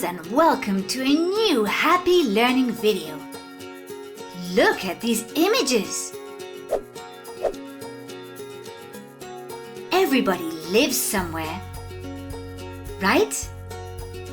and welcome to a new happy learning video. Look at these images. Everybody lives somewhere, right?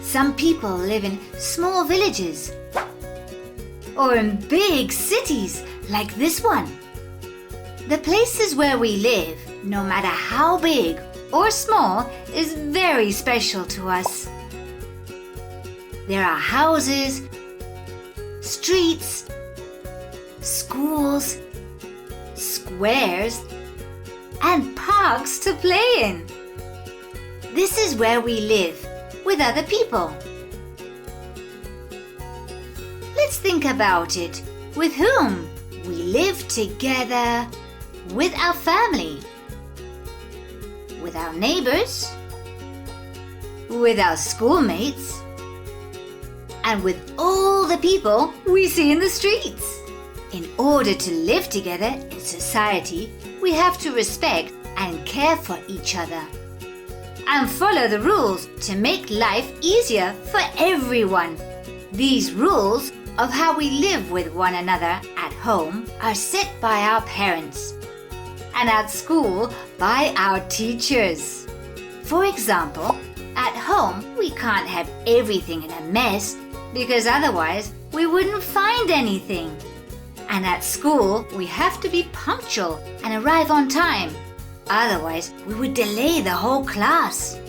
Some people live in small villages or in big cities like this one. The places where we live, no matter how big or small, is very special to us. There are houses, streets, schools, squares, and parks to play in. This is where we live with other people. Let's think about it. With whom? We live together with our family, with our neighbors, with our schoolmates, and with all the people we see in the streets. In order to live together in society, we have to respect and care for each other and follow the rules to make life easier for everyone. These rules of how we live with one another at home are set by our parents and at school by our teachers. For example, at home we can't have everything in a mess because otherwise we wouldn't find anything. And at school we have to be punctual and arrive on time. Otherwise we would delay the whole class.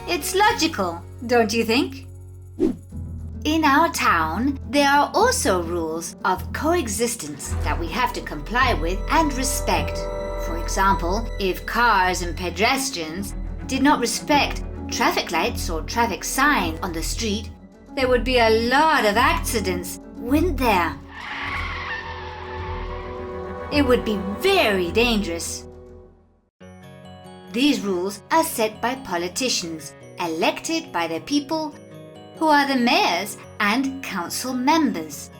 It's logical, don't you think? In our town, there are also rules of coexistence that we have to comply with and respect. For example, if cars and pedestrians did not respect traffic lights or traffic signs on the street, there would be a lot of accidents, wouldn't there? It would be very dangerous. These rules are set by politicians elected by the people who are the mayors and council members.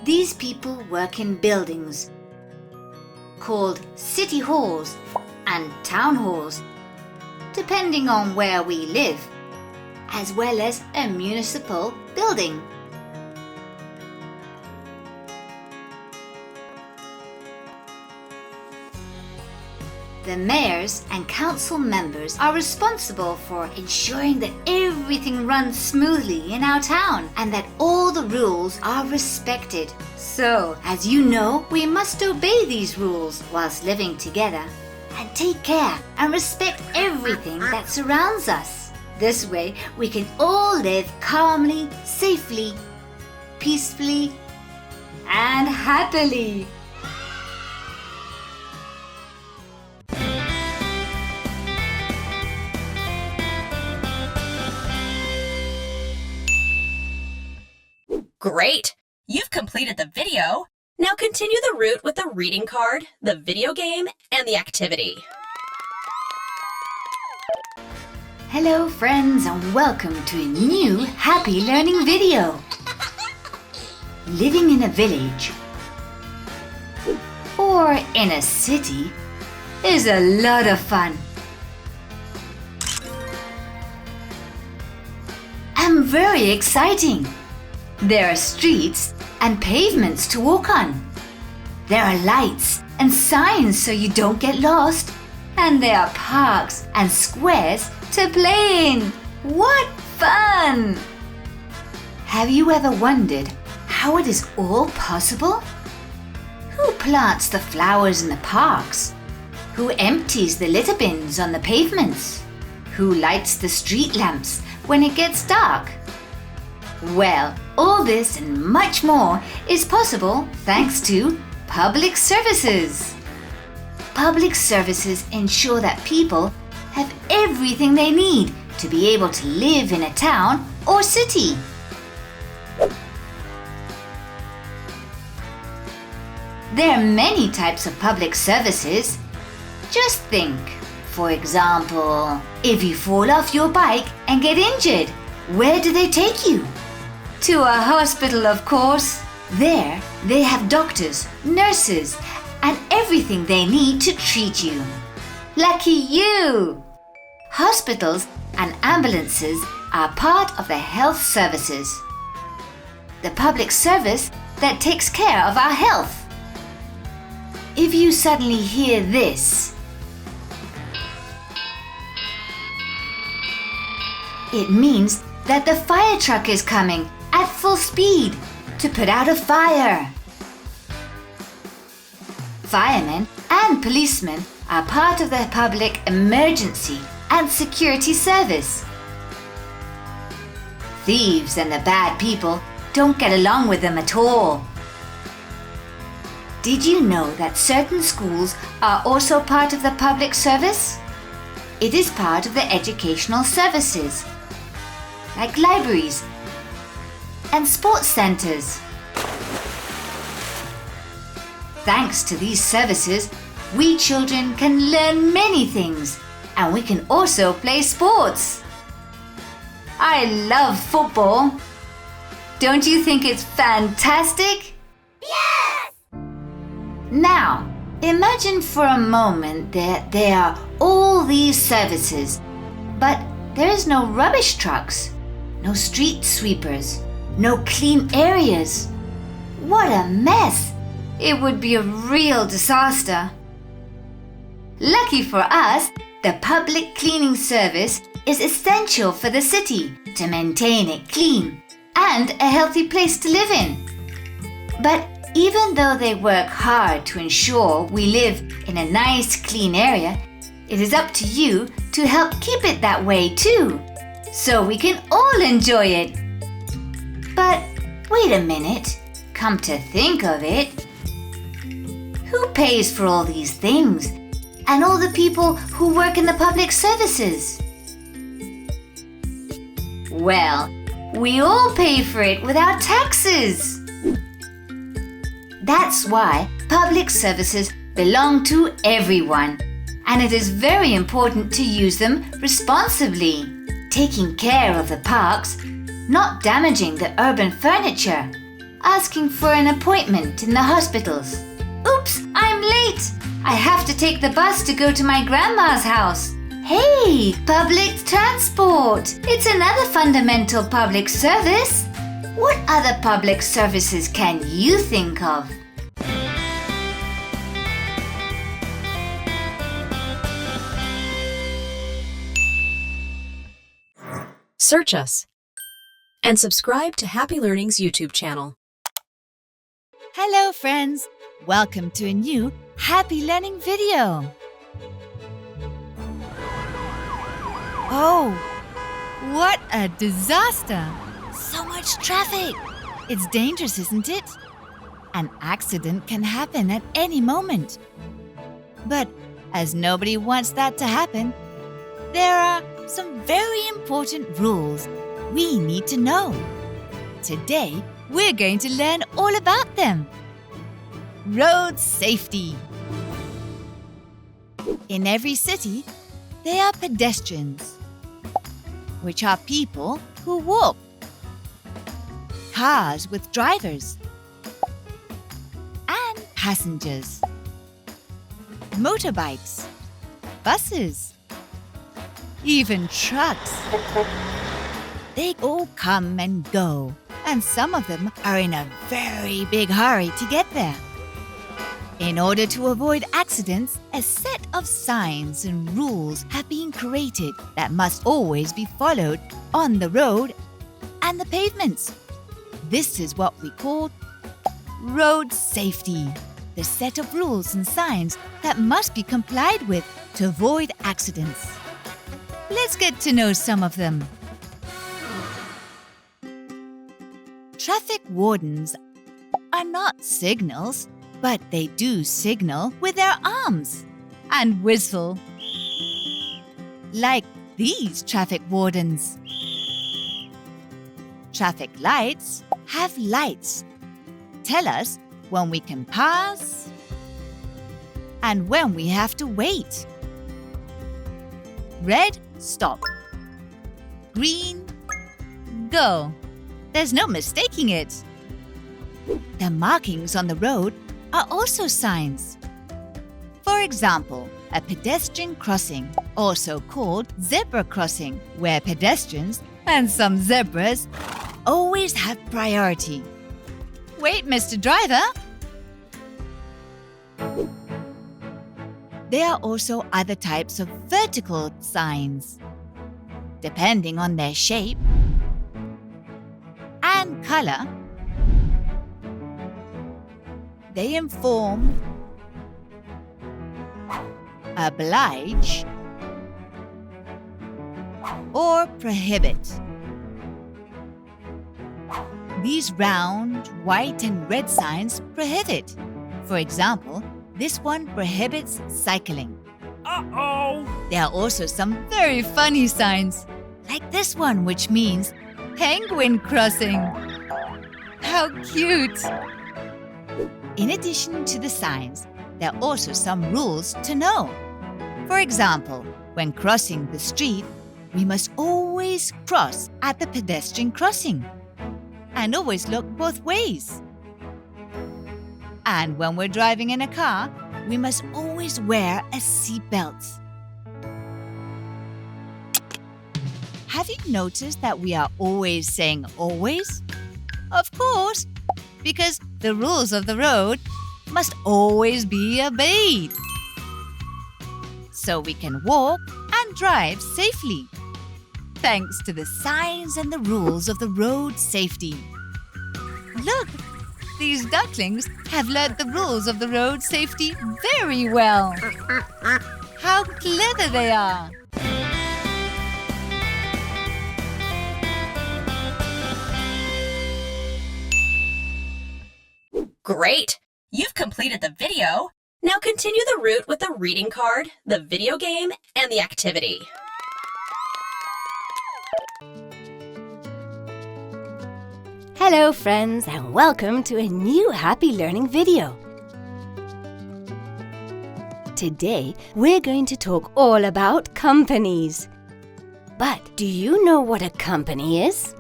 These people work in buildings called city halls and town halls, depending on where we live, as well as a municipal building. The mayors and council members are responsible for ensuring that everything runs smoothly in our town and that all the rules are respected. So, as you know, we must obey these rules whilst living together and take care and respect everything that surrounds us. This way, we can all live calmly, safely, peacefully, and happily. Great! You've completed the video. Now continue the route with the reading card, the video game, and the activity. Hello friends and welcome to a new happy learning video. Living in a village or in a city is a lot of fun and very exciting. There are streets and pavements to walk on. There are lights and signs so you don't get lost. And there are parks and squares to play in. What fun! Have you ever wondered how it is all possible? Who plants the flowers in the parks? Who empties the litter bins on the pavements? Who lights the street lamps when it gets dark? Well, all this and much more is possible thanks to public services. Public services ensure that people have everything they need to be able to live in a town or city. There are many types of public services. Just think, for example, if you fall off your bike and get injured, where do they take you? To a hospital, of course. There, they have doctors, nurses, and everything they need to treat you. Lucky you! hospitals and ambulances are part of the health services, the public service that takes care of our health. If you suddenly hear this, it means that the fire truck is coming at full speed to put out a fire. Firemen and policemen are part of the public emergency and security service. Thieves and the bad people don't get along with them at all. Did you know that certain schools are also part of the public service? It is part of the educational services, like libraries and sports centers. Thanks to these services, we children can learn many things, and we can also play sports. I love football. Don't you think it's fantastic? Yes! Now, imagine for a moment that there are all these services, but there is no rubbish trucks, no street sweepers, no clean areas. What a mess! It would be a real disaster. Lucky for us, the public cleaning service is essential for the city to maintain it clean and a healthy place to live in. But even though they work hard to ensure we live in a nice, clean area, it is up to you to help keep it that way too, so we can all enjoy it. But wait a minute, come to think of it, who pays for all these things and all the people who work in the public services? Well, we all pay for it with our taxes. That's why public services belong to everyone, and it is very important to use them responsibly, taking care of the parks, not damaging the urban furniture, asking for an appointment in the hospitals. Oops, I'm late! I have to take the bus to go to my grandma's house. Hey, public transport! It's another fundamental public service. What other public services can you think of? Search us and subscribe to Happy Learning's YouTube channel. Hello friends! Welcome to a new Happy Learning video. Oh, what a disaster! So much traffic! It's dangerous, isn't it? An accident can happen at any moment. But as nobody wants that to happen, there are some very important rules we need to know. Today, we're going to learn all about them. Road safety. In every city, there are pedestrians, which are people who walk, cars with drivers, and passengers, motorbikes, buses, even trucks. They all come and go, and some of them are in a very big hurry to get there. In order to avoid accidents, a set of signs and rules have been created that must always be followed on the road and the pavements. This is what we call road safety, the set of rules and signs that must be complied with to avoid accidents. Let's get to know some of them. Traffic wardens are not signals, but they do signal with their arms and whistle. Like these traffic wardens. Traffic lights have lights. Tell us when we can pass and when we have to wait. Red, stop. Green, go. There's no mistaking it. The markings on the road are also signs. For example, a pedestrian crossing also called zebra crossing, where pedestrians and some zebras always have priority. Wait, Mr. Driver! There are also other types of vertical signs. Depending on their shape and color, they inform, oblige, or prohibit. These round, white and red signs prohibit. For example, this one prohibits cycling. Uh-oh! There are also some very funny signs, like this one, which means penguin crossing. How cute! In addition to the signs, there are also some rules to know. For example, when crossing the street, we must always cross at the pedestrian crossing and always look both ways. And when we're driving in a car, we must always wear a seatbelt. Have you noticed that we are always saying always? Of course, because the rules of the road must always be obeyed, so we can walk and drive safely, thanks to the signs and the rules of the road safety. Look, these ducklings have learnt the rules of the road safety very well. How clever they are! Great! You've completed the video. Now continue the route with the reading card, the video game, and the activity. Hello friends, and welcome to a new Happy Learning video. Today we're going to talk all about companies. But do you know what a company is?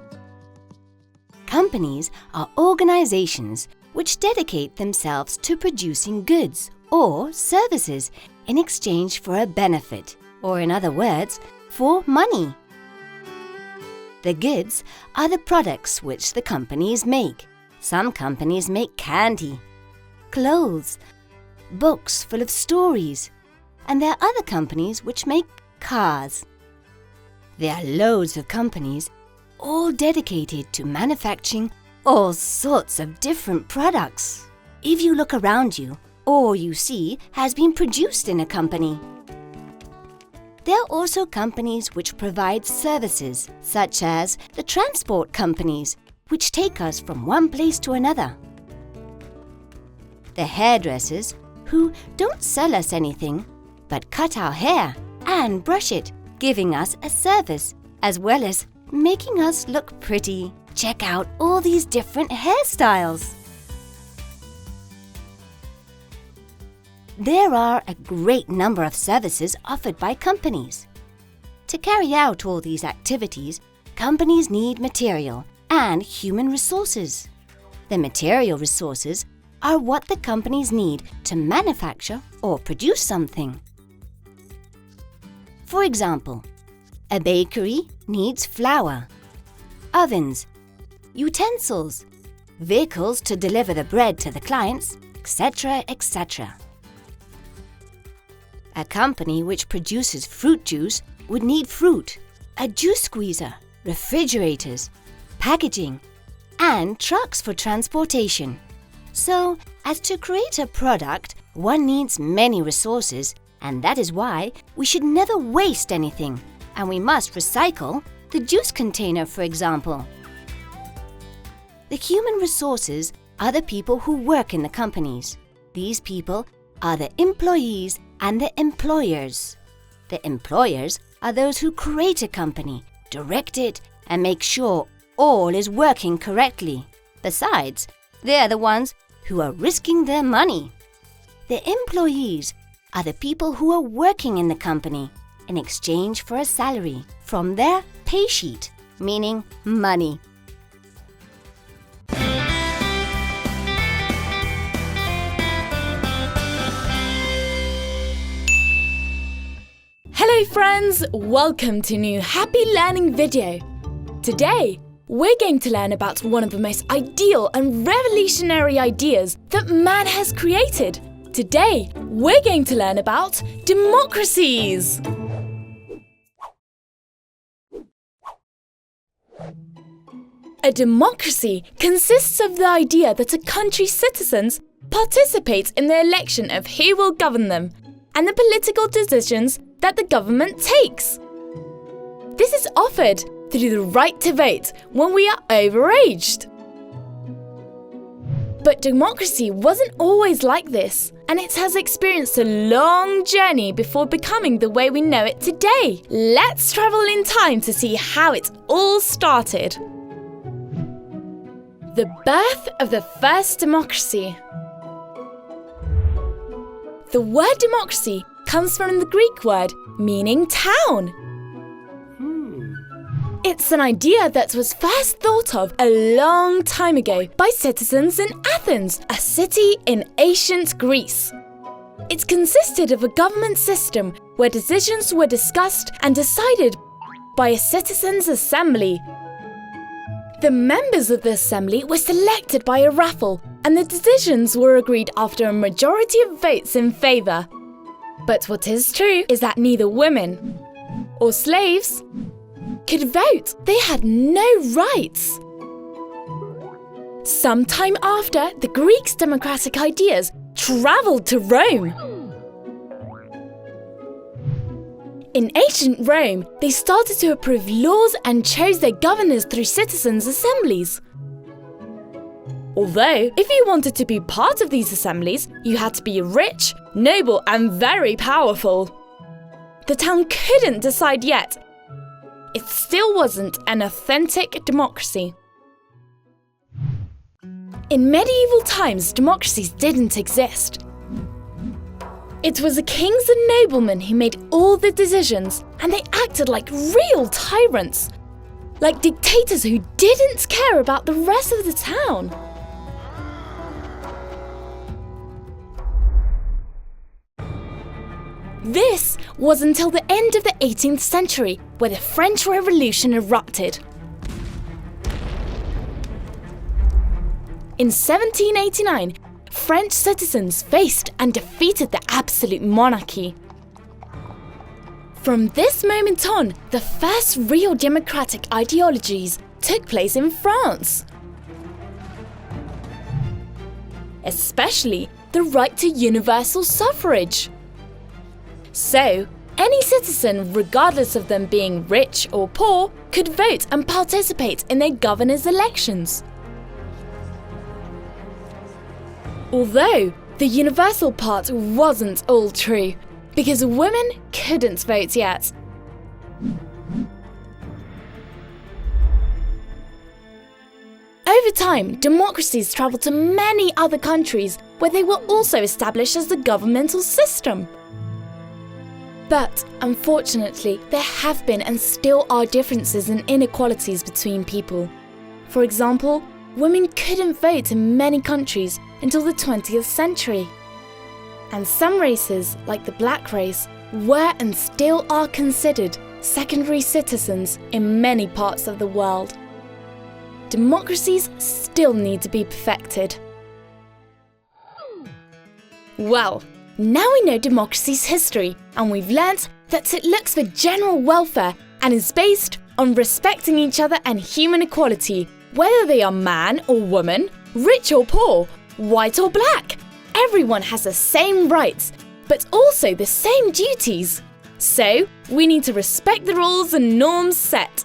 Companies are organizations which dedicate themselves to producing goods or services in exchange for a benefit, or in other words, for money. The goods are the products which the companies make. Some companies make candy, clothes, books full of stories, and there are other companies which make cars. There are loads of companies, all dedicated to manufacturing all sorts of different products. If you look around you, all you see has been produced in a company. There are also companies which provide services, such as the transport companies, which take us from one place to another. The hairdressers, who don't sell us anything, but cut our hair and brush it, giving us a service, as well as making us look pretty. Check out all these different hairstyles. There are a great number of services offered by companies. To carry out all these activities, companies need material and human resources. The material resources are what the companies need to manufacture or produce something. For example, a bakery needs flour, ovens, utensils, vehicles to deliver the bread to the clients, etc., etc. A company which produces fruit juice would need fruit, a juice squeezer, refrigerators, packaging, and trucks for transportation. So, as to create a product, one needs many resources, and that is why we should never waste anything, and we must recycle the juice container, for example. The human resources are the people who work in the companies. These people are the employees and the employers. The employers are those who create a company, direct it, and make sure all is working correctly. Besides, they are the ones who are risking their money. The employees are the people who are working in the company in exchange for a salary from their pay sheet, meaning money. Hello Hello friends, welcome to a new Happy Learning video. Today, we're going to learn about one of the most ideal and revolutionary ideas that man has created. Today, we're going to learn about democracies. A democracy consists of the idea that a country's citizens participate in the election of who will govern them and the political decisions that the government takes. This is offered through the right to vote when we are overaged. But democracy wasn't always like this, and it has experienced a long journey before becoming the way we know it today. Let's travel in time to see how it all started. The birth of the first democracy. The word democracy comes from the Greek word meaning town. It's an idea that was first thought of a long time ago by citizens in Athens, a city in ancient Greece. It consisted of a government system where decisions were discussed and decided by a citizens' assembly. The members of the assembly were selected by a raffle, and the decisions were agreed after a majority of votes in favour. But what is true is that neither women or slaves could vote. They had no rights. Sometime after, the Greeks' democratic ideas travelled to Rome. In ancient Rome, they started to approve laws and chose their governors through citizens' assemblies. Although, if you wanted to be part of these assemblies, you had to be rich, noble, and very powerful. The town couldn't decide yet. It still wasn't an authentic democracy. In medieval times, democracies didn't exist. It was the kings and noblemen who made all the decisions, and they acted like real tyrants, like dictators who didn't care about the rest of the town. This was until the end of the 18th century, where the French Revolution erupted. In 1789, French citizens faced and defeated the absolute monarchy. From this moment on, the first real democratic ideologies took place in France. Especially the right to universal suffrage. So, any citizen, regardless of them being rich or poor, could vote and participate in their governor's elections. Although, the universal part wasn't all true, because women couldn't vote yet. Over time, democracies travelled to many other countries where they were also established as the governmental system. But, unfortunately, there have been and still are differences and inequalities between people. For example, women couldn't vote in many countries until the 20th century. And some races, like the black race, were and still are considered secondary citizens in many parts of the world. Democracies still need to be perfected. Well, now we know democracy's history, and we've learnt that it looks for general welfare and is based on respecting each other and human equality, whether they are man or woman, rich or poor, white or black. Everyone has the same rights, but also the same duties. So, we need to respect the rules and norms set.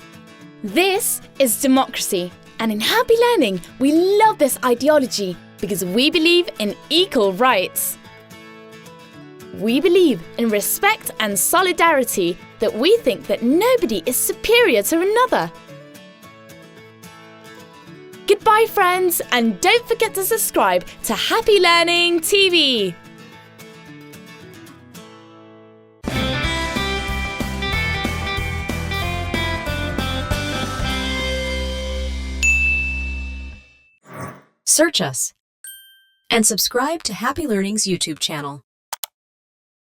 This is democracy, and in Happy Learning, we love this ideology because we believe in equal rights. We believe in respect and solidarity, that we think that nobody is superior to another. Goodbye friends, and don't forget to subscribe to Happy Learning TV. Search us and subscribe to Happy Learning's YouTube channel.